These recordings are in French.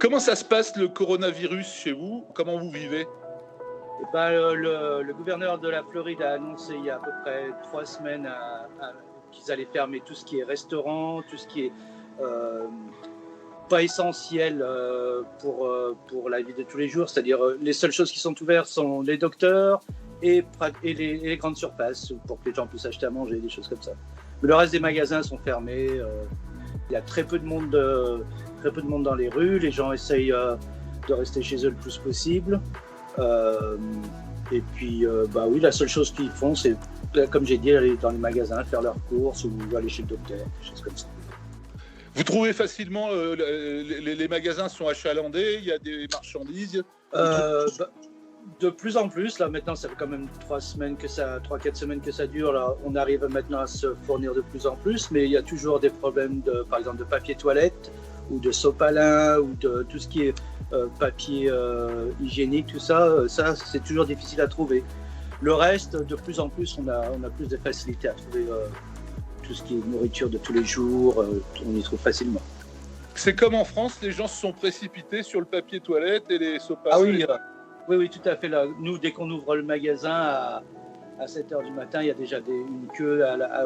Comment ça se passe le coronavirus chez vous? Comment vous vivez? Et ben, le gouverneur de la Floride a annoncé il y a à peu près 3 semaines qu'ils allaient fermer tout ce qui est restaurant, tout ce qui est pas essentiel pour la vie de tous les jours. C'est-à-dire les seules choses qui sont ouvertes sont les docteurs et les grandes surfaces pour que les gens puissent acheter à manger, des choses comme ça. Mais le reste des magasins sont fermés. Il y a très peu de monde dans les rues. Les gens essayent de rester chez eux le plus possible. Et puis, oui, la seule chose qu'ils font, c'est, comme j'ai dit, aller dans les magasins, faire leurs courses ou aller chez le docteur, des choses comme ça. Vous trouvez facilement, les magasins sont achalandés, il y a des marchandises? De plus en plus, là maintenant, ça fait quand même 3-4 semaines que ça dure. Là, on arrive maintenant à se fournir de plus en plus, mais il y a toujours des problèmes, par exemple, de papier toilette ou de sopalin ou de tout ce qui est papier hygiénique, tout ça, c'est toujours difficile à trouver. Le reste, de plus en plus, on a plus de facilité à trouver tout ce qui est nourriture de tous les jours, on y trouve facilement. C'est comme en France, les gens se sont précipités sur le papier toilette et les sopalins. Ah oui, oui, tout à fait. Là, nous, dès qu'on ouvre le magasin à 7h du matin, il y a déjà une queue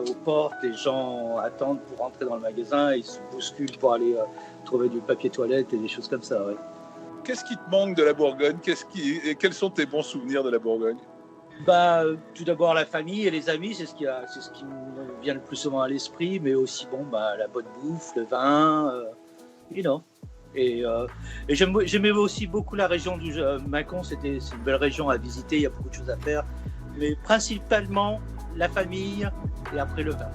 aux portes. Les gens attendent pour rentrer dans le magasin. Ils se bousculent pour aller trouver du papier toilette et des choses comme ça. Ouais. Qu'est-ce qui te manque de la Bourgogne? Quels sont tes bons souvenirs de la Bourgogne? Tout d'abord la famille et les amis, c'est ce qui me vient le plus souvent à l'esprit, mais aussi la bonne bouffe, le vin, Et j'aimais aussi beaucoup la région du Mâcon. C'est une belle région à visiter, il y a beaucoup de choses à faire, mais principalement la famille et après le vin.